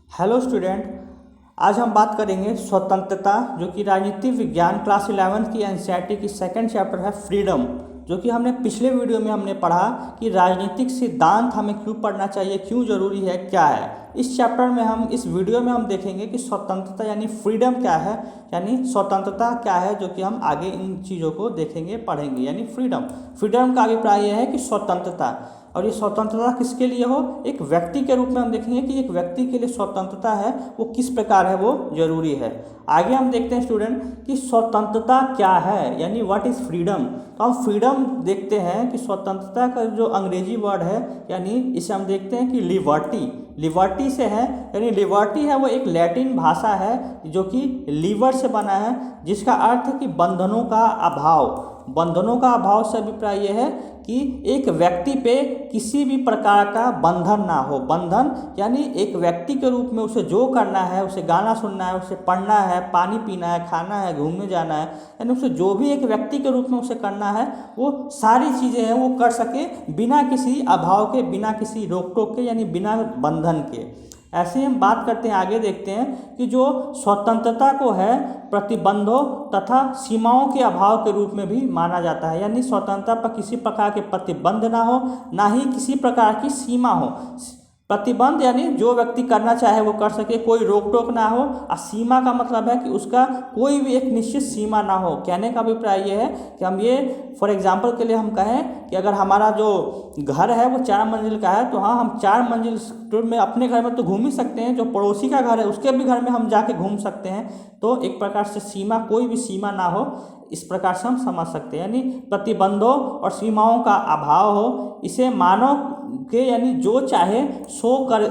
Hello student. आज हम बात करेंगे स्वतंत्रता, जो कि राजनीतिक विज्ञान क्लास 11 की एनसीईआरटी की सेकंड चैप्टर है फ्रीडम। जो कि हमने पिछले वीडियो में हमने पढ़ा कि राजनीतिक सिद्धांत हमें क्यों पढ़ना चाहिए, क्यों ज़रूरी है, क्या है। इस चैप्टर में हम इस वीडियो में हम देखेंगे कि स्वतंत्रता यानी फ्रीडम क्या है, यानी स्वतंत्रता क्या है, जो कि हम आगे इन चीज़ों को देखेंगे, पढ़ेंगे। यानी फ्रीडम फ्रीडम का अभिप्राय यह है कि स्वतंत्रता, और ये स्वतंत्रता किसके लिए हो, एक व्यक्ति के रूप में हम देखेंगे कि एक व्यक्ति के लिए स्वतंत्रता है वो किस प्रकार है, वो जरूरी है। आगे हम देखते हैं स्टूडेंट कि स्वतंत्रता क्या है, यानी व्हाट इज़ फ्रीडम। तो हम फ्रीडम देखते हैं कि स्वतंत्रता का जो अंग्रेजी वर्ड है, यानी इसे हम देखते हैं कि लिबर्टी, लिबर्टी से है। यानी लिबर्टी है वो एक लैटिन भाषा है जो कि लीवर से बना है, जिसका अर्थ है कि बंधनों का अभाव। बंधनों का अभाव से अभिप्राय यह है कि एक व्यक्ति पे किसी भी प्रकार का बंधन ना हो। बंधन यानी एक व्यक्ति के रूप में उसे जो करना है, उसे गाना सुनना है, उसे पढ़ना है, पानी पीना है, खाना है, घूमने जाना है, यानी उसे जो भी एक व्यक्ति के रूप में उसे करना है वो सारी चीज़ें हैं वो कर सके बिना किसी अभाव के, बिना किसी रोक टोक के, यानी बिना बंधन के। ऐसे ही हम बात करते हैं, आगे देखते हैं कि जो स्वतंत्रता को है प्रतिबंधों तथा सीमाओं के अभाव के रूप में भी माना जाता है। यानी स्वतंत्रता पर किसी प्रकार के प्रतिबंध ना हो, ना ही किसी प्रकार की सीमा हो। प्रतिबंध यानी जो व्यक्ति करना चाहे वो कर सके, कोई रोक टोक ना हो। और सीमा का मतलब है कि उसका कोई भी एक निश्चित सीमा ना हो। कहने का अभिप्राय ये है कि हम ये फॉर एग्जाम्पल के लिए हम कहें कि अगर हमारा जो घर है वो 4 मंजिल का है, तो हाँ हम 4 मंजिल में अपने घर में तो घूम ही सकते हैं, जो पड़ोसी का घर है उसके भी घर में हम जाके घूम सकते हैं। तो एक प्रकार से सीमा, कोई भी सीमा ना हो, इस प्रकार से हम समझ सकते हैं। यानी प्रतिबंधों और सीमाओं का अभाव हो, इसे मानव के यानी जो चाहे सो कर,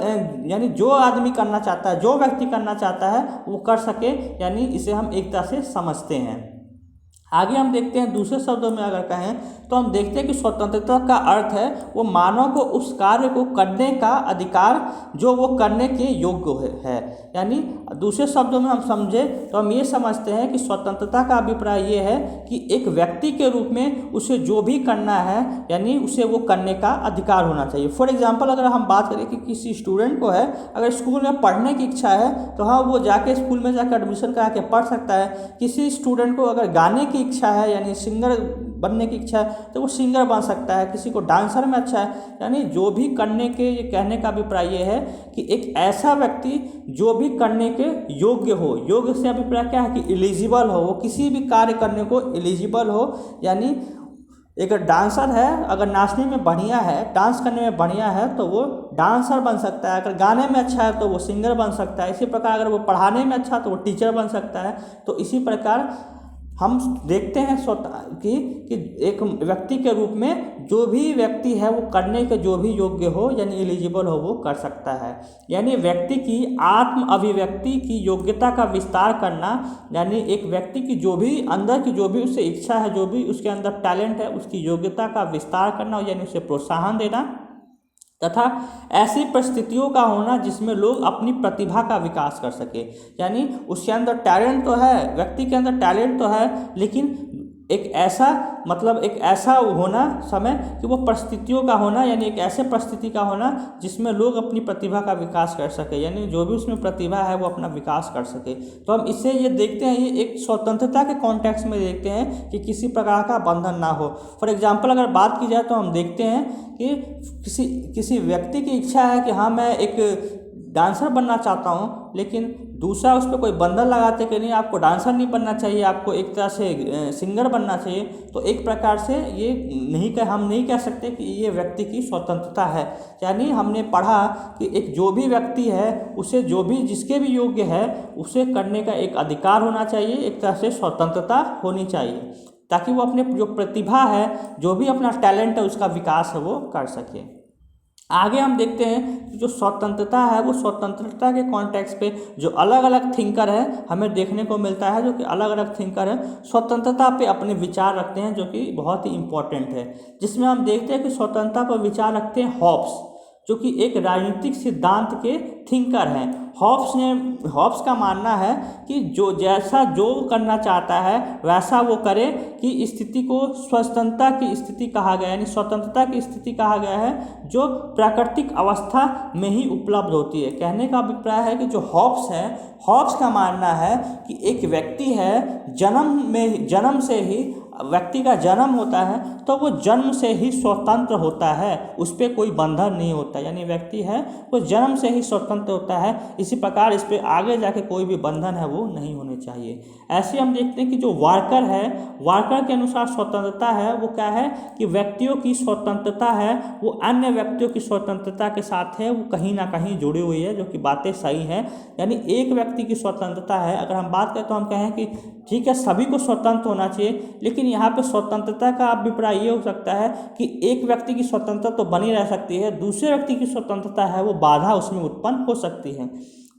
यानी जो आदमी करना चाहता है, जो व्यक्ति करना चाहता है वो कर सके, यानी इसे हम एक तरह से समझते हैं। आगे हम देखते हैं, दूसरे शब्दों में अगर कहें तो हम देखते हैं कि स्वतंत्रता का अर्थ है वो मानव को उस कार्य को करने का अधिकार जो वो करने के योग्य है। यानी दूसरे शब्दों में हम समझे तो हम ये समझते हैं कि स्वतंत्रता का अभिप्राय ये है कि एक व्यक्ति के रूप में उसे जो भी करना है, यानी उसे वो करने का अधिकार होना चाहिए। फॉर एग्जाम्पल अगर हम बात करें कि किसी स्टूडेंट को है, अगर स्कूल में पढ़ने की इच्छा है तो हाँ वो जाके स्कूल में जाकर एडमिशन करा के पढ़ सकता है। किसी स्टूडेंट को अगर गाने की इच्छा है, यानी सिंगर बनने की इच्छा है, तो वो सिंगर बन सकता है। किसी को डांसर में अच्छा है, यानी जो भी करने के, ये कहने का अभिप्राय ये है कि एक ऐसा व्यक्ति जो भी करने के योग्य हो। योग्य से अभिप्राय क्या है कि एलिजिबल हो, वो किसी भी कार्य करने को एलिजिबल हो। यानी एक डांसर है, अगर नाचने में बढ़िया है, डांस करने में बढ़िया है, तो वो डांसर बन सकता है। अगर गाने में अच्छा है तो वो सिंगर बन सकता है। इसी प्रकार अगर वो पढ़ाने में अच्छा है तो वो टीचर बन सकता है। तो इसी प्रकार हम देखते हैं कि एक व्यक्ति के रूप में जो भी व्यक्ति है वो करने के जो भी योग्य हो, यानी एलिजिबल हो, वो कर सकता है। यानी व्यक्ति की आत्म अभिव्यक्ति की योग्यता का विस्तार करना, यानी एक व्यक्ति की जो भी अंदर की जो भी उससे इच्छा है, जो भी उसके अंदर टैलेंट है, उसकी योग्यता का विस्तार करना, यानी उसे प्रोत्साहन देना, तथा ऐसी परिस्थितियों का होना जिसमें लोग अपनी प्रतिभा का विकास कर सके। यानी उसके अंदर टैलेंट तो है, व्यक्ति के अंदर टैलेंट तो है, लेकिन एक ऐसा मतलब एक ऐसा होना समय कि वो परिस्थितियों का होना, यानी एक ऐसे परिस्थिति का होना जिसमें लोग अपनी प्रतिभा का विकास कर सके, यानी जो भी उसमें प्रतिभा है वो अपना विकास कर सके। तो हम इससे ये देखते हैं, ये एक स्वतंत्रता के कॉन्टेक्स्ट में देखते हैं कि किसी प्रकार का बंधन ना हो। फॉर एग्जाम्पल अगर बात की जाए तो हम देखते हैं कि किसी व्यक्ति की इच्छा है कि हाँ मैं एक डांसर बनना चाहता हूँ, लेकिन दूसरा उस पर कोई बंधन लगाते कि नहीं आपको डांसर नहीं बनना चाहिए, आपको एक तरह से सिंगर बनना चाहिए। तो एक प्रकार से ये हम नहीं कह सकते कि ये व्यक्ति की स्वतंत्रता है। यानी हमने पढ़ा कि एक जो भी व्यक्ति है उसे जो भी जिसके भी योग्य है उसे करने का एक अधिकार होना चाहिए, एक तरह से स्वतंत्रता होनी चाहिए, ताकि वो अपने जो प्रतिभा है, जो भी अपना टैलेंट है, उसका विकास है वो कर सके। आगे हम देखते हैं कि जो स्वतंत्रता है वो स्वतंत्रता के कॉन्टेक्स्ट पे जो अलग अलग थिंकर है हमें देखने को मिलता है, जो कि अलग अलग थिंकर है स्वतंत्रता पे अपने विचार रखते हैं, जो कि बहुत ही इम्पोर्टेंट है। जिसमें हम देखते हैं कि स्वतंत्रता पर विचार रखते हैं हॉब्स। जो कि एक राजनीतिक सिद्धांत के थिंकर हैं। हॉब्स का मानना है कि जो करना चाहता है वैसा वो करे, कि स्थिति को स्वतंत्रता की स्थिति कहा गया है, यानी स्वतंत्रता की स्थिति कहा गया है जो प्राकृतिक अवस्था में ही उपलब्ध होती है। कहने का अभिप्राय है कि जो हॉब्स का मानना है कि एक व्यक्ति है, जन्म से ही व्यक्ति का जन्म होता है तो वो जन्म से ही स्वतंत्र होता है, उस पर कोई बंधन नहीं होता, यानी व्यक्ति है वो जन्म से ही स्वतंत्र होता है। इसी प्रकार इस पर आगे जाके कोई भी बंधन है वो नहीं होने चाहिए। ऐसे हम देखते हैं कि जो वार्कर के अनुसार स्वतंत्रता है वो क्या है कि व्यक्तियों की स्वतंत्रता है वो अन्य व्यक्तियों की स्वतंत्रता के साथ है, वो कहीं ना कहीं जुड़ी हुई है, जो कि बातें सही हैं। यानी एक व्यक्ति की स्वतंत्रता है, अगर हम बात करें तो हम कहें कि ठीक है सभी को स्वतंत्र होना चाहिए, लेकिन यहाँ पे स्वतंत्रता का अभिप्राय ये हो सकता है कि एक व्यक्ति की स्वतंत्रता तो बनी रह सकती है, दूसरे व्यक्ति की स्वतंत्रता है वो बाधा उसमें उत्पन्न हो सकती है।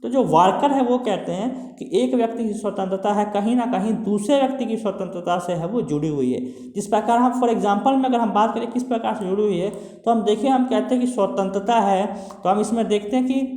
तो जो वार्कर है वो कहते हैं कि एक व्यक्ति की स्वतंत्रता है कहीं ना कहीं दूसरे व्यक्ति की स्वतंत्रता से है वो जुड़ी हुई है। जिस प्रकार हम फॉर एग्जांपल में अगर हम बात करें किस प्रकार से जुड़ी हुई है, तो हम देखिए हम कहते हैं कि स्वतंत्रता है तो हम इसमें देखते हैं कि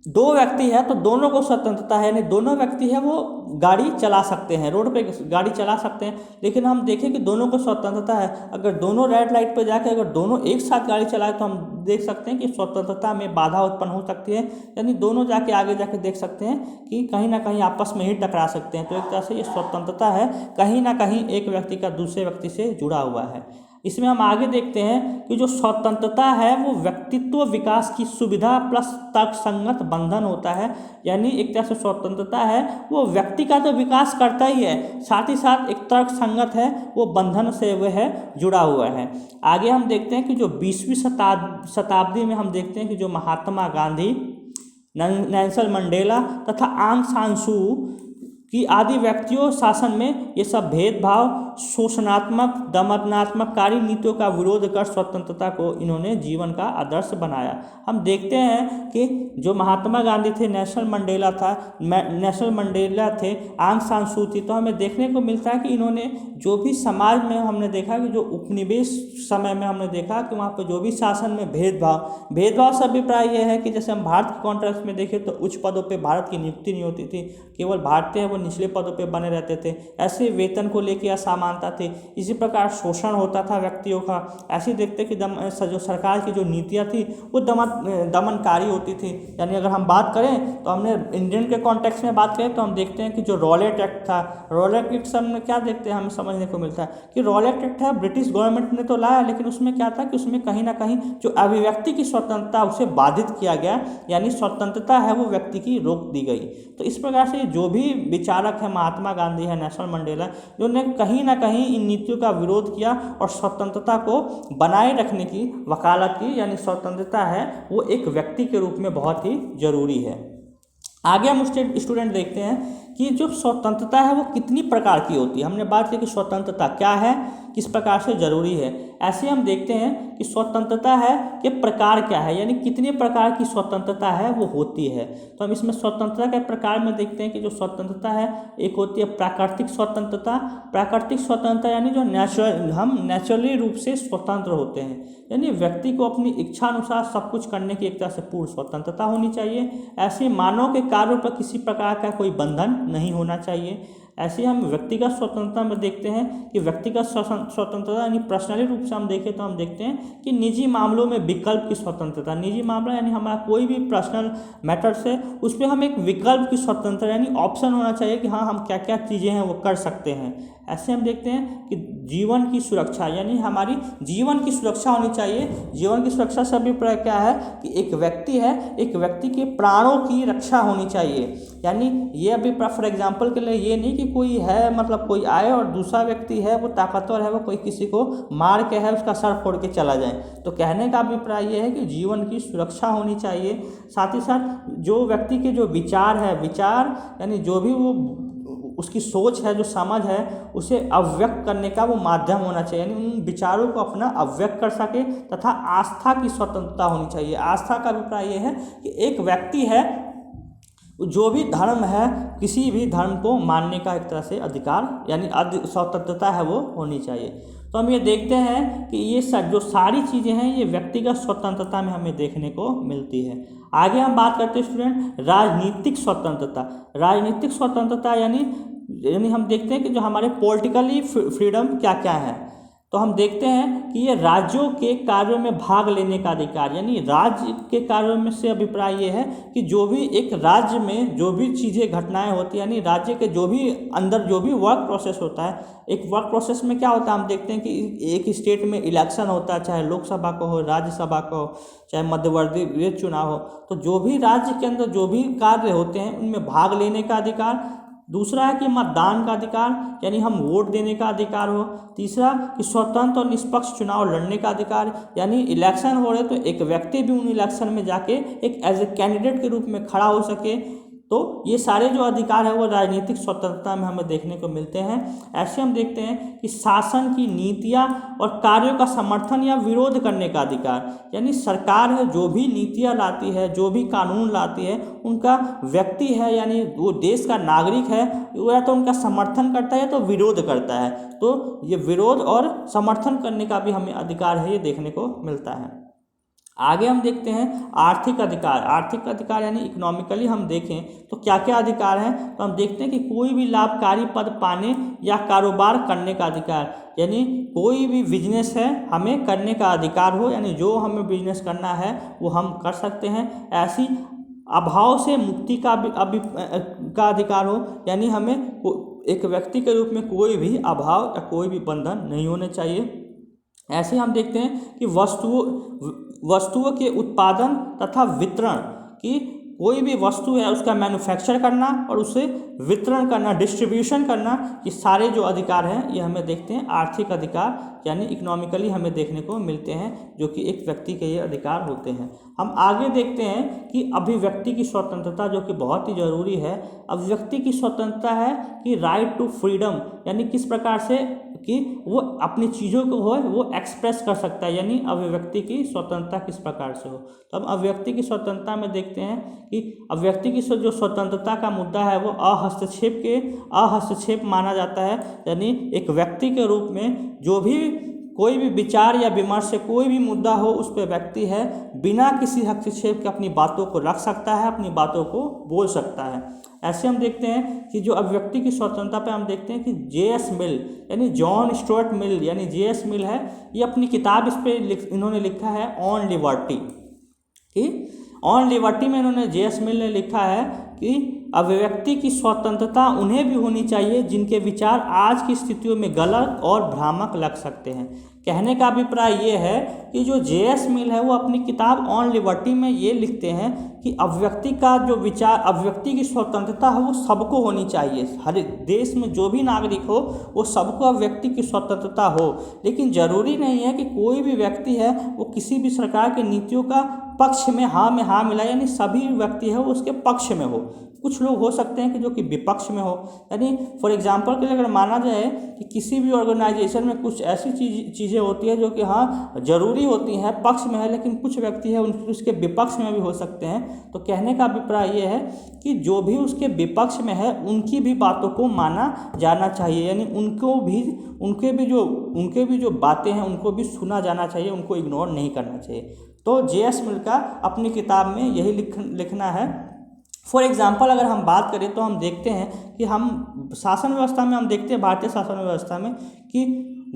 दो व्यक्ति है तो दोनों को स्वतंत्रता है, यानी दोनों व्यक्ति है वो गाड़ी चला सकते हैं, रोड पे गाड़ी चला सकते हैं। लेकिन हम देखें कि दोनों को स्वतंत्रता है, अगर दोनों रेड लाइट पे जाकर अगर दोनों एक साथ गाड़ी चलाए तो हम देख सकते हैं कि स्वतंत्रता में बाधा उत्पन्न हो सकती है, यानी दोनों जाके आगे जाके देख सकते हैं कि कहीं ना कहीं आपस में ही टकरा सकते हैं। तो एक तरह से ये स्वतंत्रता है कहीं ना कहीं एक व्यक्ति का दूसरे व्यक्ति से जुड़ा हुआ है। इसमें हम आगे देखते हैं कि जो स्वतंत्रता है वो व्यक्तित्व विकास की सुविधा प्लस तर्कसंगत बंधन होता है, यानी एक तरह से स्वतंत्रता है वो व्यक्ति का तो विकास करता ही है, साथ ही साथ एक तर्कसंगत है वो बंधन से वह जुड़ा हुआ है। आगे हम देखते हैं कि जो 20वीं शताब्दी में हम देखते हैं कि जो महात्मा गांधी, नेल्सन मंडेला तथा आंग सान सू कि आदि व्यक्तियों शासन में ये सब भेदभाव, शोषणात्मक, दमनात्मककारी नीतियों का विरोध कर स्वतंत्रता को इन्होंने जीवन का आदर्श बनाया। हम देखते हैं कि जो महात्मा गांधी थे, नेल्सन मंडेला थे, आंग सान सू थी, तो हमें देखने को मिलता है कि इन्होंने जो भी समाज में हमने देखा कि जो उपनिवेश समय में हमने देखा कि वहाँ पर जो भी शासन में भेदभाव से अभिप्राय यह है कि जैसे हम भारत के कॉन्टेक्स्ट में देखें तो उच्च पदों पर भारत की नियुक्ति नहीं होती थी, केवल भारतीय वो निचले पदों पे बने रहते थे। ऐसे वेतन को लेकर असमानता थी, इसी प्रकार शोषण होता था व्यक्तियों का। ऐसे देखते कि जो सरकार की जो नीतियाँ थी वो दमनकारी होती थी। यानी अगर हम बात करें तो हमने इंडियन के कॉन्टेक्स्ट में बात करें तो हम देखते हैं कि जो रॉलेट एक्ट था, रॉलेट एक्ट से हमने क्या देखते हैं, हमें समझने को मिलता है कि रॉलेट एक्ट है ब्रिटिश गवर्नमेंट ने तो लाया, लेकिन उसमें क्या था कि उसमें कहीं ना कहीं जो अभिव्यक्ति की स्वतंत्रता उसे बाधित किया गया, यानी स्वतंत्रता है वो व्यक्ति की रोक दी गई। तो इस प्रकार से जो भी विचारक है, महात्मा गांधी है, नेल्सन मंडेला, जिन्होंने कहीं ना कहीं इन नीतियों का विरोध किया और स्वतंत्रता को बनाए रखने की वकालत की, यानी स्वतंत्रता है वो एक व्यक्ति के रूप में बहुत ही जरूरी है। आगे हम स्टूडेंट देखते हैं कि जो स्वतंत्रता है वो कितनी प्रकार की होती है। हमने बात की कि स्वतंत्रता क्या है, किस प्रकार से जरूरी है। ऐसे हम देखते हैं कि स्वतंत्रता है कि प्रकार क्या है, यानी कितने प्रकार की स्वतंत्रता है वो होती है। तो हम इसमें स्वतंत्रता के प्रकार में देखते हैं कि जो स्वतंत्रता है एक होती है प्राकृतिक स्वतंत्रता। प्राकृतिक स्वतंत्रता यानी जो हम नेचुरली रूप से स्वतंत्र होते हैं, यानी व्यक्ति को अपनी इच्छा अनुसार सब कुछ करने की एक तरह से पूर्ण स्वतंत्रता होनी चाहिए। ऐसे मानव के कार्यों पर किसी प्रकार का कोई बंधन नहीं होना चाहिए। ऐसे हम व्यक्तिगत स्वतंत्रता में देखते हैं कि व्यक्तिगत स्वतंत्रता यानी पर्सनली रूप से हम देखें तो हम देखते हैं कि निजी मामलों में विकल्प की स्वतंत्रता। निजी मामला यानी हमारा कोई भी पर्सनल मैटर्स है उस पर हम एक विकल्प की स्वतंत्रता यानी ऑप्शन होना चाहिए कि हाँ हम क्या क्या चीज़ें हैं वो कर सकते हैं। ऐसे हम देखते हैं कि जीवन की सुरक्षा यानी हमारी जीवन की सुरक्षा होनी चाहिए। जीवन की सुरक्षा से अभिप्राय क्या है कि एक व्यक्ति है, एक व्यक्ति के प्राणों की रक्षा होनी चाहिए। यानी ये अभी फॉर एग्जांपल के लिए ये नहीं कि कोई है मतलब कोई आए और दूसरा व्यक्ति है वो ताकतवर है वो कोई किसी को मार के है उसका सर फोड़ के चला जाए। तो कहने का अभिप्राय ये है कि जीवन की सुरक्षा होनी चाहिए। साथ ही साथ जो व्यक्ति के जो विचार है, विचार यानी जो भी वो उसकी सोच है, जो समझ है, उसे अव्यक्त करने का वो माध्यम होना चाहिए, यानी उन विचारों को अपना अव्यक्त कर सके। तथा आस्था की स्वतंत्रता होनी चाहिए। आस्था का अभिप्राय ये है कि एक व्यक्ति है जो भी धर्म है किसी भी धर्म को मानने का एक तरह से अधिकार यानी स्वतंत्रता है वो होनी चाहिए। तो हम ये देखते हैं कि ये जो सारी चीज़ें हैं ये व्यक्तिगत स्वतंत्रता में हमें देखने को मिलती है। आगे हम बात करते हैं स्टूडेंट राजनीतिक स्वतंत्रता। राजनीतिक स्वतंत्रता यानी हम देखते हैं कि जो हमारे पॉलिटिकली फ्रीडम क्या क्या है। तो हम देखते हैं कि ये राज्यों के कार्यों में भाग लेने का अधिकार, यानी राज्य के कार्यों में से अभिप्राय ये है कि जो भी एक राज्य में जो भी चीज़ें घटनाएं होती हैं, यानी राज्य के जो भी अंदर जो भी वर्क प्रोसेस होता है, एक वर्क प्रोसेस में क्या होता है, हम देखते हैं कि एक स्टेट में इलेक्शन होता है, चाहे लोकसभा का हो, राज्यसभा का हो, चाहे मध्यवर्ती चुनाव हो, तो जो भी राज्य के अंदर जो भी कार्य होते हैं उनमें भाग लेने का अधिकार। दूसरा है कि मतदान का अधिकार, यानी हम वोट देने का अधिकार हो। तीसरा कि स्वतंत्र और निष्पक्ष चुनाव लड़ने का अधिकार, यानी इलेक्शन हो रहे तो एक व्यक्ति भी उन इलेक्शन में जाके एक एज ए कैंडिडेट के रूप में खड़ा हो सके। तो ये सारे जो अधिकार है वो राजनीतिक स्वतंत्रता में हमें देखने को मिलते हैं। ऐसे हम देखते हैं कि शासन की नीतियाँ और कार्यों का समर्थन या विरोध करने का अधिकार, यानी सरकार है जो भी नीतियाँ लाती है, जो भी कानून लाती है, उनका व्यक्ति है यानी वो देश का नागरिक है वो या तो उनका समर्थन करता है तो विरोध करता है। तो ये विरोध और समर्थन करने का भी हमें अधिकार है, ये देखने को मिलता है। आगे हम देखते हैं आर्थिक अधिकार। आर्थिक अधिकार यानी इकोनॉमिकली हम देखें तो क्या क्या अधिकार हैं, तो हम देखते हैं कि कोई भी लाभकारी पद पाने या कारोबार करने का अधिकार, यानी कोई भी बिजनेस है हमें करने का अधिकार हो, यानी जो हमें बिजनेस करना है वो हम कर सकते हैं। ऐसी अभाव से मुक्ति का अधिकार हो, यानी हमें एक व्यक्ति के रूप में कोई भी अभाव या कोई भी बंधन नहीं होने चाहिए। ऐसे हम देखते हैं कि वस्तुओं के उत्पादन तथा वितरण की, कोई भी वस्तु है उसका मैन्युफैक्चर करना और उसे वितरण करना, डिस्ट्रीब्यूशन करना, ये सारे जो अधिकार हैं ये हमें देखते हैं आर्थिक अधिकार यानी इकोनॉमिकली हमें देखने को मिलते हैं, जो कि एक व्यक्ति के ये अधिकार होते हैं। हम आगे देखते हैं कि अभिव्यक्ति की स्वतंत्रता, जो कि बहुत ही ज़रूरी है। अभिव्यक्ति की स्वतंत्रता है कि राइट टू फ्रीडम, यानी किस प्रकार से कि वो अपनी चीज़ों को वो एक्सप्रेस कर सकता है, यानी अभिव्यक्ति की स्वतंत्रता किस प्रकार से हो। तो हम अभिव्यक्ति की स्वतंत्रता में देखते हैं कि अभिव्यक्ति की जो स्वतंत्रता का मुद्दा है वो अहस्तक्षेप माना जाता है, यानी एक व्यक्ति के रूप में जो भी कोई भी विचार या विमर्श से कोई भी मुद्दा हो उस पर व्यक्ति है बिना किसी हस्तक्षेप के अपनी बातों को रख सकता है, अपनी बातों को बोल सकता है। ऐसे हम देखते हैं कि जो अभिव्यक्ति की स्वतंत्रता पे हम देखते हैं कि J.S. मिल यानी जॉन स्टुअर्ट मिल यानी J.S. मिल है, ये अपनी किताब इस पर इन्होंने लिखा है ऑन लिबर्टी कि ऑन लिबर्टी में इन्होंने J.S. मिल ने लिखा है कि अभिव्यक्ति की स्वतंत्रता उन्हें भी होनी चाहिए जिनके विचार आज की स्थितियों में गलत और भ्रामक लग सकते हैं। कहने का अभिप्राय ये है कि जो J.S. मिल है वो अपनी किताब ऑन लिबर्टी में ये लिखते हैं कि अभिव्यक्ति का जो विचार, अभिव्यक्ति की स्वतंत्रता है वो सबको होनी चाहिए। हर देश में जो भी नागरिक हो वो सबको अभिव्यक्ति की स्वतंत्रता हो, लेकिन ज़रूरी नहीं है कि कोई भी व्यक्ति है वो किसी भी सरकार की नीतियों का पक्ष में हाँ मिलाए, यानी सभी व्यक्ति है वो उसके पक्ष में हो। कुछ लोग हो सकते हैं कि जो कि विपक्ष में हो, यानी फॉर एग्जांपल के लिए अगर माना जाए कि किसी भी ऑर्गेनाइजेशन में कुछ ऐसी चीज़ें होती है जो कि हाँ ज़रूरी होती हैं, पक्ष में है, लेकिन कुछ व्यक्ति है उसके विपक्ष में भी हो सकते हैं। तो कहने का अभिप्राय ये है कि जो भी उसके विपक्ष में है उनकी भी बातों को माना जाना चाहिए, यानी उनके भी जो बातें हैं उनको भी सुना जाना चाहिए, उनको इग्नोर नहीं करना चाहिए। तो J.S. मिल का अपनी किताब में यही लिखना है। फॉर एग्जाम्पल अगर हम बात करें तो हम देखते हैं कि हम शासन व्यवस्था में हम देखते हैं, भारतीय शासन व्यवस्था में कि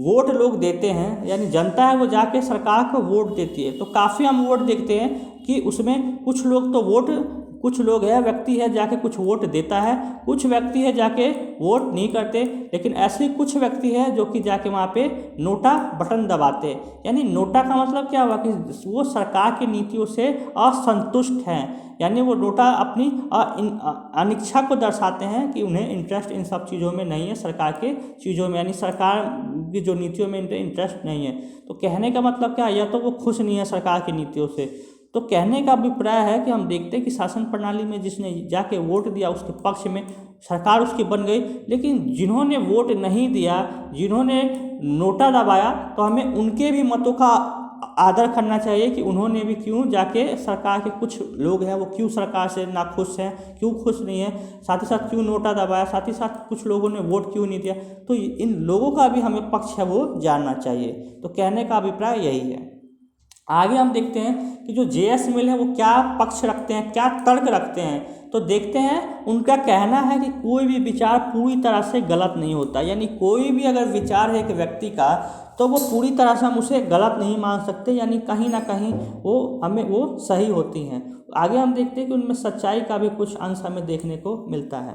वोट लोग देते हैं, यानी जनता है वो जाके सरकार को वोट देती है। तो काफ़ी हम वोट देखते हैं कि उसमें कुछ लोग है व्यक्ति है जाके कुछ वोट देता है, कुछ व्यक्ति है जाके वोट नहीं करते, लेकिन ऐसे कुछ व्यक्ति है जो कि जाके वहाँ पे नोटा बटन दबाते हैं। यानी नोटा का मतलब क्या हुआ कि वो सरकार की नीतियों से असंतुष्ट हैं, यानी वो नोटा अपनी अनिच्छा को दर्शाते हैं कि उन्हें इंटरेस्ट इन सब चीज़ों में नहीं है, सरकार के चीज़ों में, यानी सरकार की जो नीतियों में इंटरेस्ट नहीं है। तो कहने का मतलब क्या है, या तो वो खुश नहीं है सरकार की नीतियों से। तो कहने का अभिप्राय है कि हम देखते हैं कि शासन प्रणाली में जिसने जाके वोट दिया उसके पक्ष में सरकार उसकी बन गई, लेकिन जिन्होंने वोट नहीं दिया, जिन्होंने नोटा दबाया, तो हमें उनके भी मतों का आदर करना चाहिए कि उन्होंने भी क्यों जाके सरकार के कुछ लोग हैं वो क्यों सरकार से नाखुश हैं, क्यों खुश नहीं है, साथ ही साथ क्यों नोटा दबाया, साथ ही साथ कुछ लोगों ने वोट क्यों नहीं दिया। तो इन लोगों का भी हमें पक्ष है वो जानना चाहिए। तो कहने का अभिप्राय यही है। आगे हम देखते हैं कि जो जेएस मिल है वो क्या पक्ष रखते हैं, क्या तर्क रखते हैं। तो देखते हैं उनका कहना है कि कोई भी विचार पूरी तरह से गलत नहीं होता, यानी कोई भी अगर विचार है एक व्यक्ति का तो वो पूरी तरह से हम उसे गलत नहीं मान सकते, यानी कहीं ना कहीं वो सही होती हैं। आगे हम देखते हैं कि उनमें सच्चाई का भी कुछ अंश हमें देखने को मिलता है।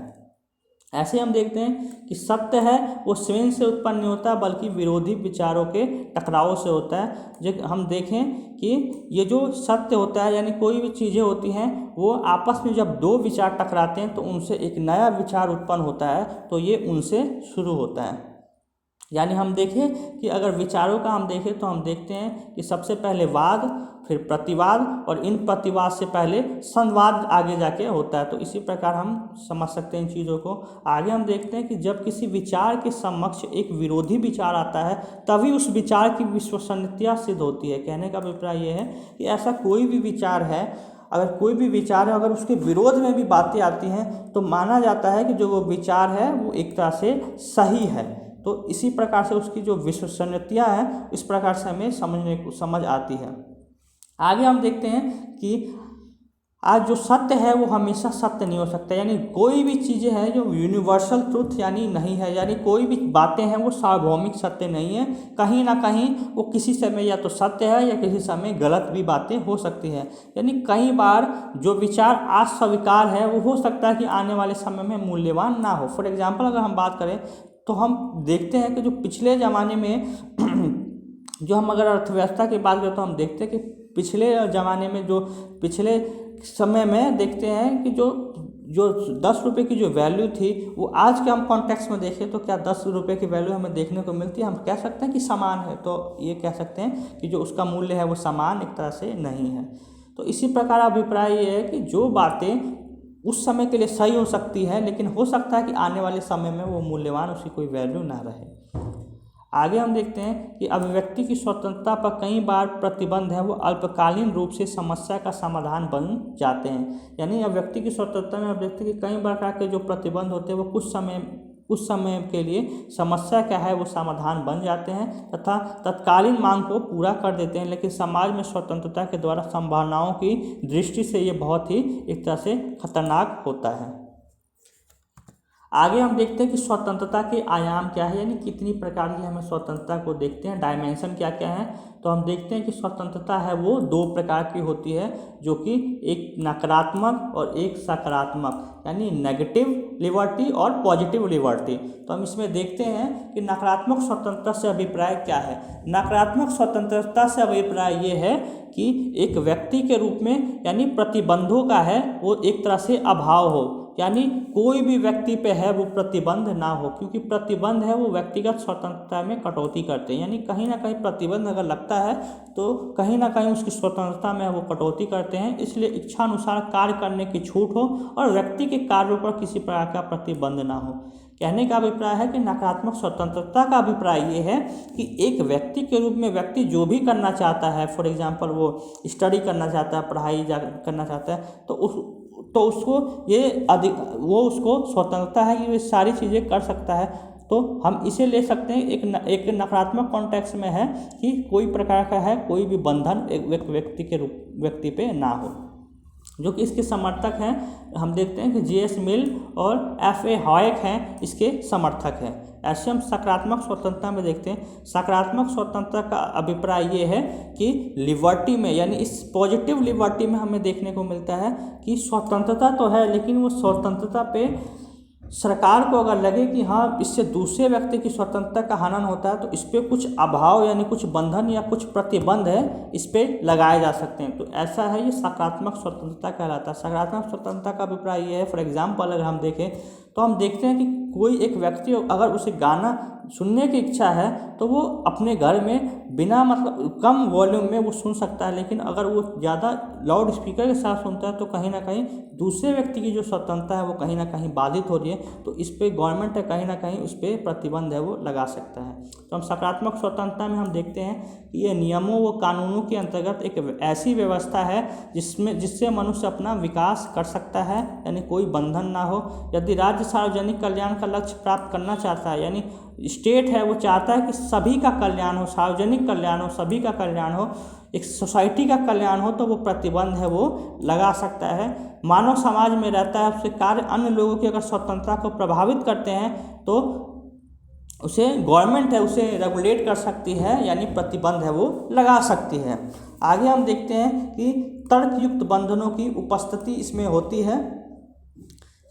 ऐसे हम देखते हैं कि सत्य है वो स्वयं से उत्पन्न नहीं होता बल्कि विरोधी विचारों के टकराव से होता है। जो हम देखें कि ये जो सत्य होता है यानी कोई भी चीज़ें होती हैं वो आपस में जब दो विचार टकराते हैं तो उनसे एक नया विचार उत्पन्न होता है, तो ये उनसे शुरू होता है। यानी हम देखें कि अगर विचारों का हम देखें तो हम देखते हैं कि सबसे पहले वाद, फिर प्रतिवाद, और इन प्रतिवाद से पहले संवाद आगे जाके होता है। तो इसी प्रकार हम समझ सकते हैं इन चीज़ों को। आगे हम देखते हैं कि जब किसी विचार के समक्ष एक विरोधी विचार आता है तभी उस विचार की विश्वसनीयता सिद्ध होती है। कहने का अभिप्राय ये है कि ऐसा कोई भी विचार है, अगर कोई भी विचार है अगर उसके विरोध में भी बातें आती हैं तो माना जाता है कि जो वो विचार है वो एक तरह से सही है। तो इसी प्रकार से उसकी जो विश्वसनीयता है इस प्रकार से हमें समझ आती है। आगे हम देखते हैं कि आज जो सत्य है वो हमेशा सत्य नहीं हो सकता, यानी कोई भी चीज़ें हैं जो यूनिवर्सल ट्रुथ यानी नहीं है, यानी कोई भी बातें हैं वो सार्वभौमिक सत्य नहीं है। कहीं ना कहीं वो किसी समय या तो सत्य है या किसी समय गलत भी बातें हो सकती हैं। यानी कई बार जो विचार आज स्वीकार है वो हो सकता है कि आने वाले समय में मूल्यवान ना हो। फॉर एग्जाम्पल अगर हम बात करें तो हम देखते हैं कि जो पिछले ज़माने में जो हम अगर अर्थव्यवस्था की बात करें तो हम देखते हैं कि पिछले ज़माने में जो पिछले समय में देखते हैं कि जो 10 रुपये की जो वैल्यू थी वो आज के हम कॉन्टेक्स्ट में देखें तो क्या 10 रुपये की वैल्यू हमें देखने को मिलती है। हम कह सकते हैं कि समान है, तो ये कह सकते हैं कि जो उसका मूल्य है वो समान एक तरह से नहीं है। तो इसी प्रकार अभिप्राय ये है कि जो बातें उस समय के लिए सही हो सकती है लेकिन हो सकता है कि आने वाले समय में वो मूल्यवान उसकी कोई वैल्यू ना रहे। आगे हम देखते हैं कि अभिव्यक्ति की स्वतंत्रता पर कई बार प्रतिबंध है वो अल्पकालीन रूप से समस्या का समाधान बन जाते हैं। यानी अभिव्यक्ति की स्वतंत्रता में अभिव्यक्ति के कई प्रकार के जो प्रतिबंध होते हैं वो कुछ समय के लिए समस्या क्या है वो समाधान बन जाते हैं तथा तत्कालीन मांग को पूरा कर देते हैं, लेकिन समाज में स्वतंत्रता के द्वारा संभावनाओं की दृष्टि से ये बहुत ही एक तरह से खतरनाक होता है। आगे हम देखते हैं कि स्वतंत्रता के आयाम क्या है, यानी कितनी प्रकार की हमें स्वतंत्रता को देखते हैं, डायमेंशन क्या क्या है। तो हम देखते हैं कि स्वतंत्रता है वो 2 प्रकार की होती है, जो कि एक नकारात्मक और एक सकारात्मक, यानी नेगेटिव लिबर्टी और पॉजिटिव लिबर्टी। तो हम इसमें देखते हैं कि नकारात्मक स्वतंत्रता से अभिप्राय क्या है। नकारात्मक स्वतंत्रता से अभिप्राय ये है कि एक व्यक्ति के रूप में यानी प्रतिबंधों का है वो एक तरह से अभाव हो, यानी कोई भी व्यक्ति पे है वो प्रतिबंध ना हो, क्योंकि प्रतिबंध है वो व्यक्तिगत स्वतंत्रता में कटौती करते हैं। यानी कहीं ना कहीं प्रतिबंध अगर लगता है तो कहीं ना कहीं उसकी स्वतंत्रता में वो कटौती करते हैं, इसलिए इच्छानुसार कार्य करने की छूट हो और व्यक्ति के कार्यों पर किसी प्रकार का प्रतिबंध ना हो। कहने का अभिप्राय है कि नकारात्मक स्वतंत्रता का अभिप्राय ये है कि एक व्यक्ति के रूप में व्यक्ति जो भी करना चाहता है, फॉर एग्जांपल वो स्टडी करना चाहता है, पढ़ाई करना चाहता है, तो उसको उसको स्वतंत्रता है कि वे सारी चीज़ें कर सकता है। तो हम इसे ले सकते हैं एक नकारात्मक कॉन्टेक्स्ट में है कि कोई प्रकार का है कोई भी बंधन एक व्यक्ति पे ना हो, जो कि इसके समर्थक हैं। हम देखते हैं कि J.S. मिल और F.A. हॉयक हैं इसके समर्थक हैं। ऐसे हम सकारात्मक स्वतंत्रता में देखते हैं। सकारात्मक स्वतंत्रता का अभिप्राय ये है कि लिबर्टी में यानी इस पॉजिटिव लिबर्टी में हमें देखने को मिलता है कि स्वतंत्रता तो है लेकिन वो स्वतंत्रता पे सरकार को अगर लगे कि हाँ इससे दूसरे व्यक्ति की स्वतंत्रता का हनन होता है तो इस पर कुछ अभाव यानी कुछ बंधन या कुछ प्रतिबंध है इस पर लगाए जा सकते हैं। तो ऐसा है ये सकारात्मक स्वतंत्रता कहलाता है। सकारात्मक स्वतंत्रता का अभिप्राय ये है, फॉर एग्जाम्पल अगर हम देखें तो हम देखते हैं कि कोई एक व्यक्ति अगर उसे गाना सुनने की इच्छा है तो वो अपने घर में बिना मतलब कम वॉल्यूम में वो सुन सकता है, लेकिन अगर वो ज़्यादा लाउड स्पीकर के साथ सुनता है तो कहीं ना कहीं दूसरे व्यक्ति की जो स्वतंत्रता है वो कहीं ना कहीं बाधित हो रही है। तो इस पर गवर्नमेंट है कहीं ना कहीं उस पर प्रतिबंध है वो लगा सकता है। तो हम सकारात्मक स्वतंत्रता में हम देखते हैं कि ये नियमों व कानूनों के अंतर्गत एक ऐसी व्यवस्था है जिससे मनुष्य अपना विकास कर सकता है, यानी कोई बंधन ना हो। यदि राज्य सार्वजनिक कल्याण का लक्ष्य प्राप्त करना चाहता है, यानी स्टेट है वो चाहता है कि सभी का कल्याण हो, सार्वजनिक कल्याण हो, सभी का कल्याण हो, एक सोसाइटी का कल्याण हो, तो वो प्रतिबंध है वो लगा सकता है। मानव समाज में रहता है, उसके कार्य अन्य लोगों की अगर स्वतंत्रता को प्रभावित करते हैं तो उसे गवर्नमेंट है उसे रेगुलेट कर सकती है, यानी प्रतिबंध है वो लगा सकती है। आगे हम देखते हैं कि तर्कयुक्त बंधनों की उपस्थिति इसमें होती है,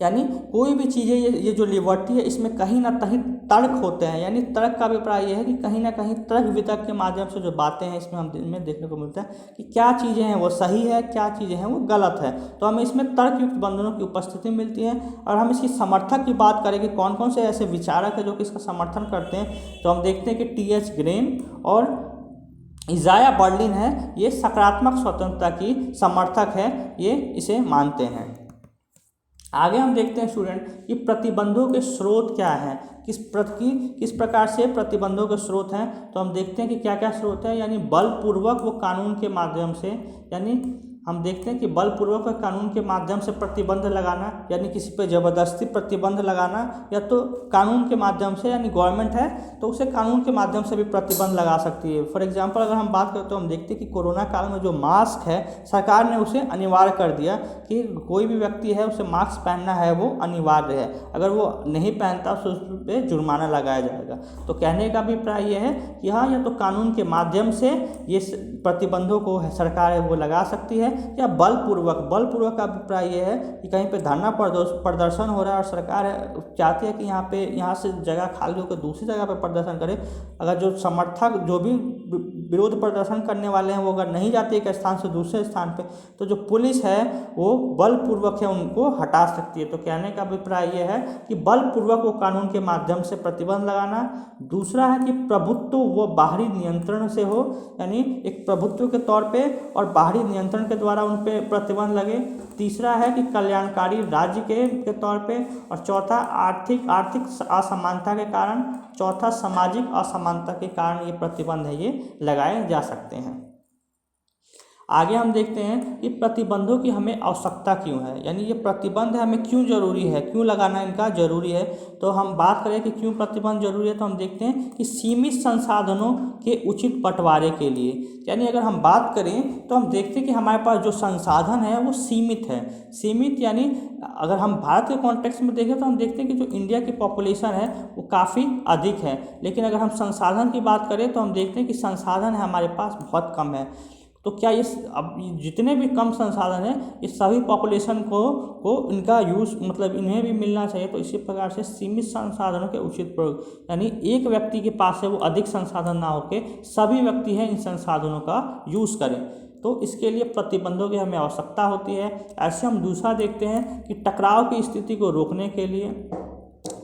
यानी कोई भी चीज़ें ये जो लिबर्टी है इसमें कहीं ना कहीं तर्क होते हैं, यानी तर्क का अभिप्राय ये है कि कहीं ना कहीं तर्क वितर्क के माध्यम से जो बातें हैं इसमें हमें देखने को मिलता है कि क्या चीज़ें हैं वो सही है, क्या चीज़ें हैं वो गलत है। तो हमें इसमें तर्कयुक्त बंधनों की उपस्थिति मिलती है। और हम इसकी समर्थक की बात करें कि कौन कौन से ऐसे विचारक है जो कि इसका समर्थन करते हैं, तो हम देखते हैं कि टी.एच. ग्रेन और इजाया बर्लिन है, ये सकारात्मक स्वतंत्रता की समर्थक है, ये इसे मानते हैं। आगे हम देखते हैं स्टूडेंट कि प्रतिबंधों के स्रोत क्या हैं, किस प्रकार से प्रतिबंधों के स्रोत हैं। तो हम देखते हैं कि क्या क्या स्रोत है, यानी बलपूर्वक वो कानून के माध्यम से, यानी हम देखते हैं कि बलपूर्वक कानून के माध्यम से प्रतिबंध लगाना, यानी किसी पर ज़बरदस्ती प्रतिबंध लगाना, या तो कानून के माध्यम से, यानी गवर्नमेंट है तो उसे कानून के माध्यम से भी प्रतिबंध लगा सकती है। फॉर एग्जांपल अगर हम बात करें तो हम देखते हैं कि कोरोना काल में जो मास्क है सरकार ने उसे अनिवार्य कर दिया कि कोई भी व्यक्ति है उसे मास्क पहनना है वो अनिवार्य है, अगर वो नहीं पहनता तो उस पर जुर्माना लगाया जाएगा। तो कहने का अभिप्राय ये है कि हाँ, या तो कानून के माध्यम से ये प्रतिबंधों को सरकार है वो लगा सकती है, या बलपूर्वक का अभिप्राय ये है कि कहीं पे धरना प्रदर्शन हो रहा है और सरकार चाहती है कि यहाँ से जगह खाली होकर दूसरी जगह पे प्रदर्शन करे। अगर जो समर्थक जो भी विरोध प्रदर्शन करने वाले हैं वो अगर नहीं जाते एक स्थान से दूसरे स्थान पे, तो जो पुलिस है वो बलपूर्वक है उनको हटा सकती है। तो कहने का अभिप्राय ये है कि बलपूर्वक वो कानून के माध्यम से प्रतिबंध लगाना। दूसरा है कि प्रभुत्व वो बाहरी नियंत्रण से हो, यानी एक प्रभुत्व के तौर पे और बाहरी नियंत्रण के द्वारा उन पे प्रतिबंध लगे। तीसरा है कि कल्याणकारी राज्य के तौर पे, और चौथा आर्थिक असमानता के कारण, चौथा सामाजिक असमानता के कारण ये प्रतिबंध है ये लगाए जा सकते हैं। आगे हम देखते हैं कि प्रतिबंधों की हमें आवश्यकता क्यों है, यानी ये प्रतिबंध हमें क्यों जरूरी है, क्यों लगाना इनका जरूरी है। तो हम बात करें कि क्यों प्रतिबंध जरूरी है, तो हम देखते हैं कि सीमित संसाधनों के उचित बंटवारे के लिए, यानी अगर हम बात करें तो हम देखते हैं कि हमारे पास जो संसाधन है वो सीमित है। सीमित यानी अगर हम भारत के कॉन्टेक्स्ट में देखें तो हम देखते हैं कि जो इंडिया की पॉपुलेशन है वो काफ़ी अधिक है, लेकिन अगर हम संसाधन की बात करें तो हम देखते हैं कि संसाधन है हमारे पास बहुत कम है। तो क्या ये अब जितने भी कम संसाधन हैं इस सभी पॉपुलेशन को इनका यूज़ मतलब इन्हें भी मिलना चाहिए। तो इसी प्रकार से सीमित संसाधनों के उचित प्रयोग, यानी एक व्यक्ति के पास है वो अधिक संसाधन ना होके सभी व्यक्ति हैं इन संसाधनों का यूज़ करें। तो इसके लिए प्रतिबंधों की हमें आवश्यकता होती है। ऐसे हम दूसरा देखते हैं कि टकराव की स्थिति को रोकने के लिए।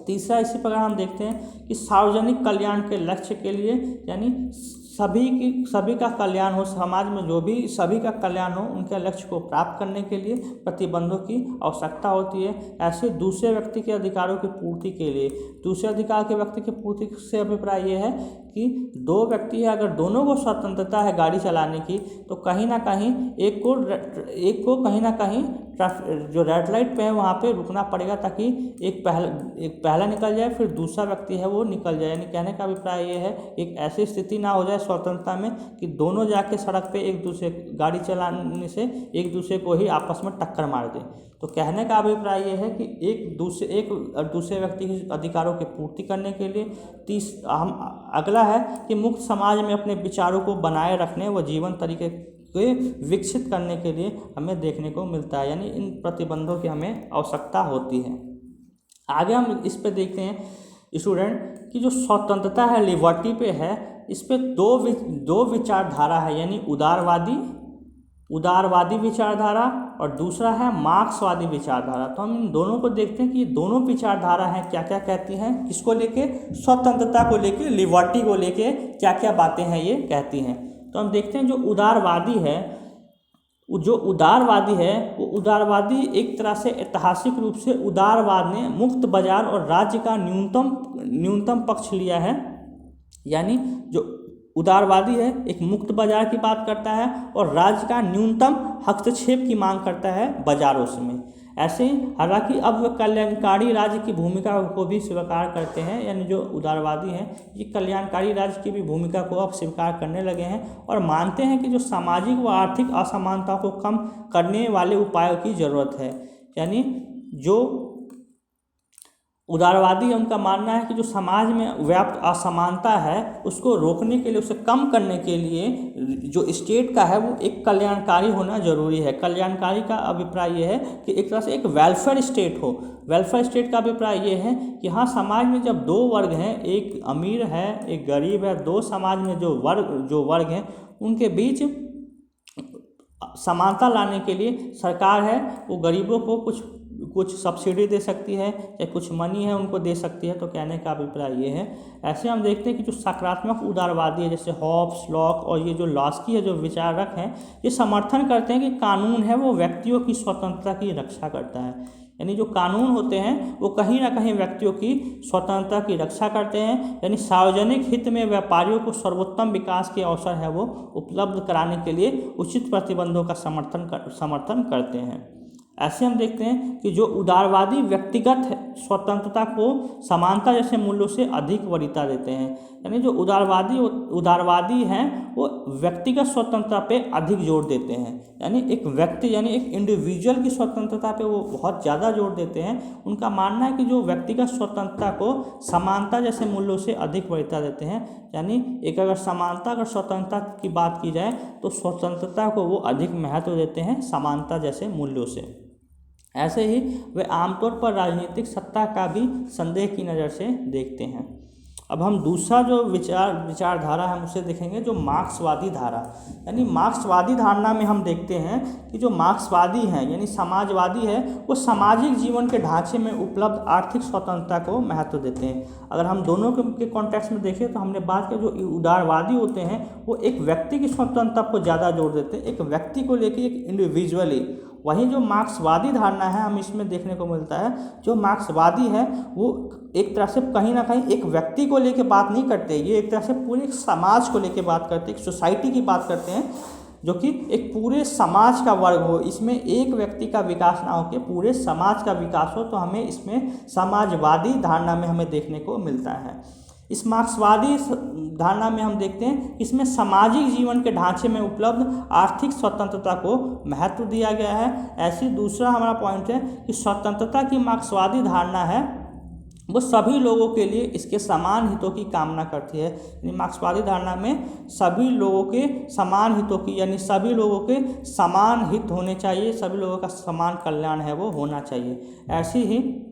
तीसरा इसी प्रकार हम देखते हैं कि सार्वजनिक कल्याण के लक्ष्य के लिए, यानी सभी का कल्याण हो, समाज में जो भी सभी का कल्याण हो उनके लक्ष्य को प्राप्त करने के लिए प्रतिबंधों की आवश्यकता होती है। ऐसे दूसरे व्यक्ति के अधिकारों की पूर्ति के लिए, दूसरे अधिकार के व्यक्ति की पूर्ति से अभिप्राय ये है कि दो व्यक्ति है अगर दोनों को स्वतंत्रता है गाड़ी चलाने की, तो कहीं ना कहीं एक को कहीं ना कहीं जो रेड लाइट पे है वहाँ पे रुकना पड़ेगा ताकि एक पहला निकल जाए फिर दूसरा व्यक्ति है वो निकल जाए। यानी कहने का अभिप्राय ये है एक ऐसी स्थिति ना हो जाए स्वतंत्रता में कि दोनों जाके सड़क पे एक दूसरे गाड़ी चलाने से एक दूसरे को ही आपस में टक्कर मार दें। तो कहने का अभिप्राय ये है कि एक दूसरे व्यक्ति के अधिकारों की पूर्ति करने के लिए अगला है कि मुक्त समाज में अपने विचारों को बनाए रखने व जीवन तरीके को विकसित करने के लिए हमें देखने को मिलता है, यानी इन प्रतिबंधों की हमें आवश्यकता होती है। आगे हम इस पे देखते हैं स्टूडेंट कि जो स्वतंत्रता है लिबर्टी पे है, इस पे दो विचारधारा है, यानी उदारवादी उदारवादी विचारधारा और दूसरा है मार्क्सवादी विचारधारा। तो हम इन दोनों को देखते हैं कि दोनों विचारधारा हैं क्या क्या कहती हैं, किसको लेके, स्वतंत्रता को लेके, लिबर्टी को लेके क्या क्या बातें हैं ये कहती हैं। तो हम देखते हैं जो उदारवादी है वो उदारवादी एक तरह से ऐतिहासिक रूप से उदारवाद ने मुक्त बाजार और राज्य का न्यूनतम पक्ष लिया है। यानी जो उदारवादी है एक मुक्त बाजार की बात करता है और राज्य का न्यूनतम हस्तक्षेप की मांग करता है बाजारों में। ऐसे ही हालांकि अब वे कल्याणकारी राज्य की भूमिका को भी स्वीकार करते हैं, यानी जो उदारवादी हैं ये कल्याणकारी राज्य की भी भूमिका को अब स्वीकार करने लगे हैं और मानते हैं कि जो सामाजिक व आर्थिक असमानता को कम करने वाले उपायों की ज़रूरत है। यानी जो उदारवादी है उनका मानना है कि जो समाज में व्याप्त असमानता है उसको रोकने के लिए, उसे कम करने के लिए जो स्टेट का है वो एक कल्याणकारी होना जरूरी है। कल्याणकारी का अभिप्राय ये है कि एक तरह से एक वेलफेयर स्टेट हो। वेलफेयर स्टेट का अभिप्राय ये है कि हाँ, समाज में जब दो वर्ग हैं, एक अमीर है एक गरीब है, दो समाज में जो वर्ग हैं उनके बीच समानता लाने के लिए सरकार है वो गरीबों को कुछ सब्सिडी दे सकती है या कुछ मनी है उनको दे सकती है। तो कहने का अभिप्राय ये है। ऐसे हम देखते हैं कि जो सकारात्मक उदारवादी है जैसे हॉब्स, लॉक और ये जो लॉस्की है जो विचारक हैं, ये समर्थन करते हैं कि कानून है वो व्यक्तियों की स्वतंत्रता की रक्षा करता है। यानी जो कानून होते हैं वो कहीं ना कहीं व्यक्तियों की स्वतंत्रता की रक्षा करते हैं। यानी सार्वजनिक हित में व्यापारियों को सर्वोत्तम विकास के अवसर है वो उपलब्ध कराने के लिए उचित प्रतिबंधों का समर्थन करते हैं। ऐसे हम देखते हैं कि जो उदारवादी व्यक्तिगत स्वतंत्रता को समानता जैसे मूल्यों से अधिक वरीयता देते हैं। यानी जो उदारवादी हैं वो व्यक्तिगत स्वतंत्रता पे अधिक जोर देते हैं। यानी एक व्यक्ति यानी एक इंडिविजुअल की स्वतंत्रता पे वो बहुत ज़्यादा जोर देते हैं। उनका मानना है कि जो व्यक्तिगत स्वतंत्रता को समानता जैसे मूल्यों से अधिक वरीयता देते हैं। यानी एक अगर स्वतंत्रता की बात की जाए तो स्वतंत्रता को वो अधिक महत्व देते हैं समानता जैसे मूल्यों से। ऐसे ही वे आमतौर पर राजनीतिक सत्ता का भी संदेह की नज़र से देखते हैं। अब हम दूसरा जो विचारधारा है हम उसे देखेंगे जो मार्क्सवादी धारा। यानी मार्क्सवादी धारणा में हम देखते हैं कि जो मार्क्सवादी हैं यानी समाजवादी है वो सामाजिक जीवन के ढांचे में उपलब्ध आर्थिक स्वतंत्रता को महत्व देते हैं। अगर हम दोनों के कॉन्टेक्स्ट में देखें तो हमने बात की जो उदारवादी होते हैं वो एक व्यक्ति की स्वतंत्रता को ज़्यादा जोर देते हैं, एक व्यक्ति को लेकर एक इंडिविजुअली। वहीं जो मार्क्सवादी धारणा है हम इसमें देखने को मिलता है जो मार्क्सवादी है वो एक तरह से कहीं ना कहीं एक व्यक्ति को लेके बात नहीं करते, ये एक तरह से पूरे समाज को लेके बात करते हैं, एक सोसाइटी की बात करते हैं जो कि एक पूरे समाज का वर्ग हो, इसमें एक व्यक्ति का विकास ना हो के पूरे समाज का विकास हो। तो हमें इसमें समाजवादी धारणा में हमें देखने को मिलता है। इस मार्क्सवादी धारणा में हम देखते हैं इसमें सामाजिक जीवन के ढांचे में उपलब्ध आर्थिक स्वतंत्रता को महत्व दिया गया है। ऐसी दूसरा हमारा पॉइंट है कि स्वतंत्रता की मार्क्सवादी धारणा है वो सभी लोगों के लिए इसके समान हितों की कामना करती है। यानी मार्क्सवादी धारणा में सभी लोगों के समान हितों की यानी सभी लोगों के समान हित होने चाहिए, सभी लोगों का समान कल्याण है वो होना चाहिए। ऐसी ही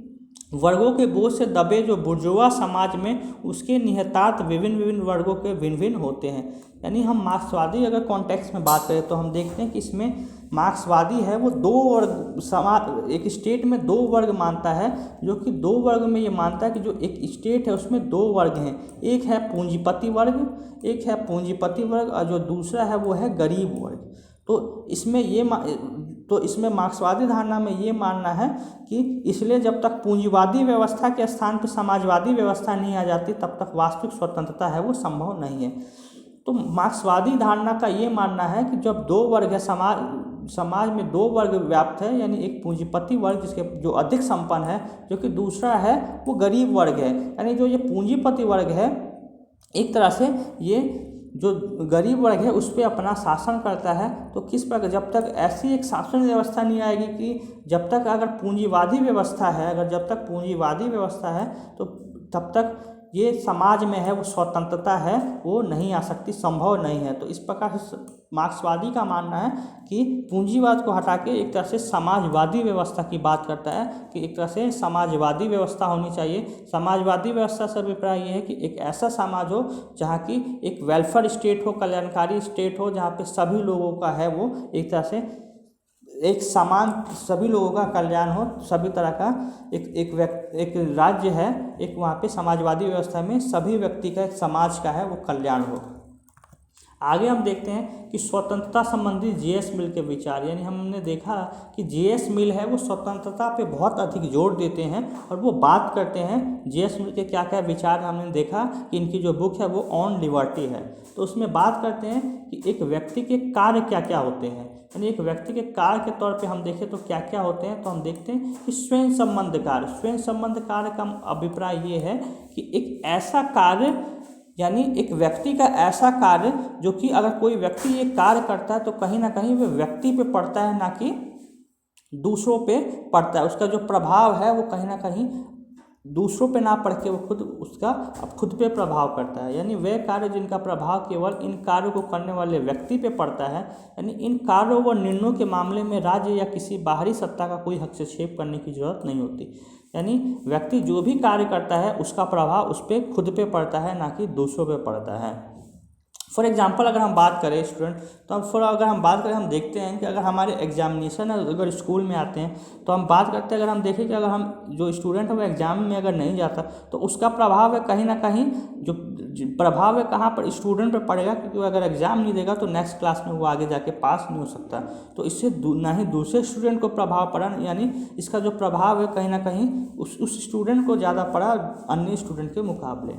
वर्गों के बोझ से दबे जो बुर्जुआ समाज में उसके निहितार्थ विभिन्न वर्गों के भिन्न होते हैं। यानी हम मार्क्सवादी अगर कॉन्टेक्स्ट में बात करें तो हम देखते हैं कि इसमें मार्क्सवादी है वो दो वर्ग समाज एक स्टेट में दो वर्ग मानता है, जो कि दो वर्ग में ये मानता है कि जो एक स्टेट है उसमें दो वर्ग हैं, एक है पूंजीपति वर्ग और जो दूसरा है वो है गरीब वर्ग। तो इसमें मार्क्सवादी धारणा में ये मानना है कि इसलिए जब तक पूंजीवादी व्यवस्था के स्थान पर समाजवादी व्यवस्था नहीं आ जाती तब तक वास्तविक स्वतंत्रता है वो संभव नहीं है। तो मार्क्सवादी धारणा का ये मानना है कि जब दो वर्ग है समाज में दो वर्ग व्याप्त है, यानी एक पूंजीपति वर्ग जिसके जो अधिक संपन्न है, जो कि दूसरा है वो गरीब वर्ग है। यानी जो ये पूंजीपति वर्ग है एक तरह से ये जो गरीब वर्ग है उस पर अपना शासन करता है। तो किस प्रकार जब तक ऐसी एक शासन व्यवस्था नहीं आएगी कि जब तक अगर पूंजीवादी व्यवस्था है तो तब तक ये समाज में है वो स्वतंत्रता है वो नहीं आ सकती, संभव नहीं है। तो इस प्रकार से मार्क्सवादी का मानना है कि पूंजीवाद को हटा के एक तरह से समाजवादी व्यवस्था की बात करता है कि एक तरह से समाजवादी व्यवस्था होनी चाहिए। समाजवादी व्यवस्था से अभिप्राय ये है कि एक ऐसा समाज हो जहाँ की एक वेलफेयर स्टेट हो, कल्याणकारी स्टेट हो, जहाँ पे सभी लोगों का है वो एक तरह से एक समान, सभी लोगों का कल्याण हो, सभी तरह का एक राज्य है, एक वहाँ पे समाजवादी व्यवस्था में सभी व्यक्ति का, एक समाज का है वो कल्याण हो। आगे हम देखते हैं कि स्वतंत्रता संबंधी जे.एस. मिल के विचार, यानी हमने देखा कि जे.एस. मिल है वो स्वतंत्रता पे बहुत अधिक जोर देते हैं और वो बात करते हैं। जे.एस. मिल के क्या क्या विचार हमने देखा कि इनकी जो बुक है वो ऑन लिबर्टी है, तो उसमें बात करते हैं कि एक व्यक्ति के कार्य क्या क्या होते हैं, यानी एक व्यक्ति के कार्य के तौर पे हम देखें तो क्या क्या होते हैं। तो हम देखते हैं कि स्वयं संबंध कार्य, स्वयं संबंध कार्य का अभिप्राय ये है कि एक ऐसा कार्य, यानी एक व्यक्ति का ऐसा कार्य जो कि अगर कोई व्यक्ति ये कार्य करता है तो कहीं ना कहीं वो व्यक्ति पे पड़ता है, ना कि दूसरों पे पड़ता है। उसका जो प्रभाव है वो कहीं ना कहीं दूसरों पे ना पड़ के वो खुद पे प्रभाव करता है। यानी वे कार्य जिनका प्रभाव केवल इन कार्यों को करने वाले व्यक्ति पे पड़ता है, यानी इन कार्यों व निर्णयों के मामले में राज्य या किसी बाहरी सत्ता का कोई हस्तक्षेप करने की जरूरत नहीं होती। यानी व्यक्ति जो भी कार्य करता है उसका प्रभाव उस पर खुद पे पड़ता है, ना कि दूसरों पे पड़ता है। फॉर एग्जाम्पल अगर हम बात करें स्टूडेंट, तो अगर हम बात करें, हम देखते हैं कि अगर हमारे एग्जामिनेशन अगर स्कूल में आते हैं तो हम बात करते हैं, अगर हम देखें कि अगर हम जो स्टूडेंट है वो एग्जाम में अगर नहीं जाता तो उसका प्रभाव है कहीं ना कहीं, जो प्रभाव है कहाँ पर, स्टूडेंट पर पड़ेगा, क्योंकि अगर एग्जाम नहीं देगा तो नेक्स्ट क्लास में वो आगे जाके पास नहीं हो सकता। तो इससे ना ही दूसरे स्टूडेंट को प्रभाव पड़ा, यानी इसका जो प्रभाव है कहीं ना कहीं उस स्टूडेंट को ज़्यादा पड़ा अन्य स्टूडेंट के मुकाबले।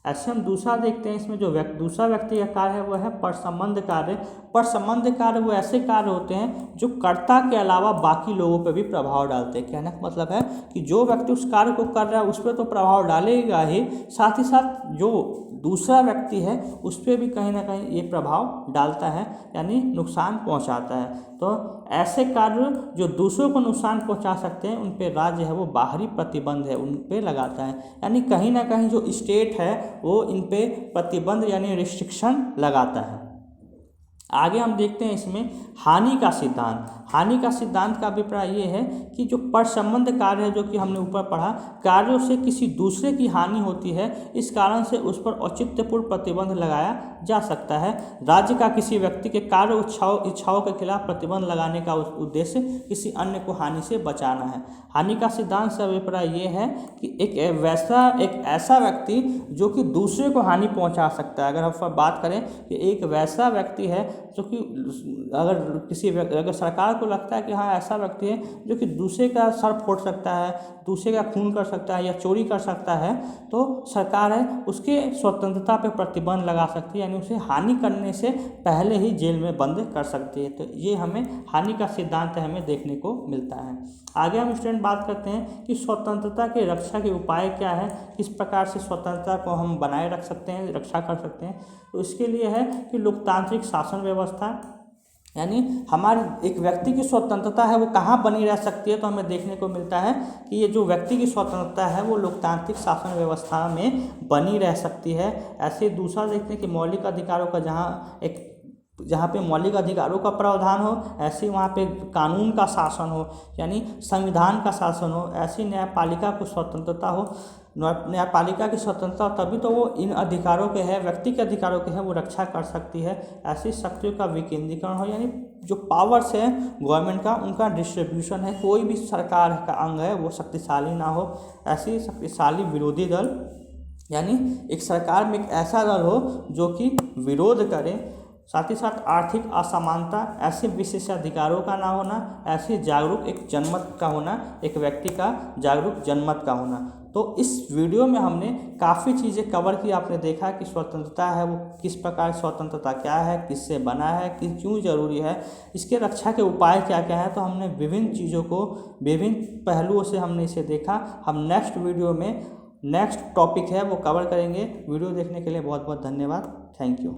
ऐसे हम दूसरा देखते हैं, इसमें जो दूसरा व्यक्ति का कार्य है वो है परसंबंध कार्य। परसंबंध कार्य वो ऐसे कार्य होते हैं जो कर्ता के अलावा बाकी लोगों पर भी प्रभाव डालते हैं। कहने का मतलब है कि जो व्यक्ति उस कार्य को कर रहा है उस पर तो प्रभाव डालेगा ही, साथ ही साथ जो दूसरा व्यक्ति है उस पर भी कहीं ना कहीं ये प्रभाव डालता है, यानी नुकसान पहुंचाता है। तो ऐसे कार्य जो दूसरों को नुकसान पहुंचा सकते हैं उन पे राज्य है वो बाहरी प्रतिबंध है उन पे लगाता है, यानी कहीं ना कहीं जो स्टेट है वो इन पे प्रतिबंध यानी रिस्ट्रिक्शन लगाता है। आगे हम देखते हैं इसमें हानि का सिद्धांत। हानि का सिद्धांत का अभिप्राय ये है कि जो परसंबंध कार्य है, जो कि हमने ऊपर पढ़ा, कार्यों से किसी दूसरे की हानि होती है, इस कारण से उस पर औचित्यपूर्ण प्रतिबंध लगाया जा सकता है। राज्य का किसी व्यक्ति के कार्य इच्छाओं के खिलाफ प्रतिबंध लगाने का उद्देश्य किसी अन्य को हानि से बचाना है। हानि का सिद्धांत से अभिप्राय ये है कि एक ऐसा व्यक्ति जो कि दूसरे को हानि पहुंचा सकता है। अगर हम बात करें कि एक वैसा व्यक्ति है जो कि अगर सरकार को लगता है कि हाँ ऐसा व्यक्ति है जो कि दूसरे का सर फोड़ सकता है, दूसरे का खून कर सकता है या चोरी कर सकता है, तो सरकार है उसके स्वतंत्रता पे प्रतिबंध लगा सकती है, यानी उसे हानि करने से पहले ही जेल में बंद कर सकती है। तो ये हमें हानि का सिद्धांत हमें देखने को मिलता है। आगे हम स्टूडेंट बात करते हैं कि स्वतंत्रता के रक्षा के उपाय क्या है, किस प्रकार से स्वतंत्रता को हम बनाए रख सकते हैं, रक्षा कर सकते हैं। तो इसके लिए है कि लोकतांत्रिक शासन व्यवस्था, यानी हमारे एक व्यक्ति की स्वतंत्रता है वो कहाँ बनी रह सकती है। तो हमें देखने को मिलता है कि ये जो व्यक्ति की स्वतंत्रता है वो लोकतांत्रिक शासन व्यवस्था में बनी रह सकती है। ऐसे दूसरा देखते हैं कि मौलिक अधिकारों का जहाँ पे मौलिक अधिकारों का प्रावधान हो, ऐसे वहाँ पे कानून का शासन हो, यानी संविधान का शासन हो। ऐसी न्यायपालिका को स्वतंत्रता हो, न्यायपालिका की स्वतंत्रता, तभी तो वो इन अधिकारों के है, व्यक्ति के अधिकारों के है वो रक्षा कर सकती है। ऐसी शक्तियों का विकेंद्रीकरण हो, यानी जो पावर्स है गवर्नमेंट का उनका डिस्ट्रीब्यूशन है, कोई भी सरकार का अंग है वो शक्तिशाली ना हो। ऐसी शक्तिशाली विरोधी दल, यानी एक सरकार में एक ऐसा दल हो जो कि विरोध करे। साथ ही साथ आर्थिक असमानता, ऐसे विशेषाधिकारों का ना होना, ऐसे जागरूक एक जनमत का होना, एक व्यक्ति का जागरूक जनमत का होना। तो इस वीडियो में हमने काफ़ी चीज़ें कवर की। आपने देखा कि स्वतंत्रता है वो किस प्रकार, स्वतंत्रता क्या है, किससे बना है, क्यों जरूरी है, इसके रक्षा के उपाय क्या क्या है। तो हमने विभिन्न चीज़ों को विभिन्न पहलुओं से हमने इसे देखा। हम नेक्स्ट वीडियो में नेक्स्ट टॉपिक है वो कवर करेंगे। वीडियो देखने के लिए बहुत बहुत धन्यवाद। Thank you.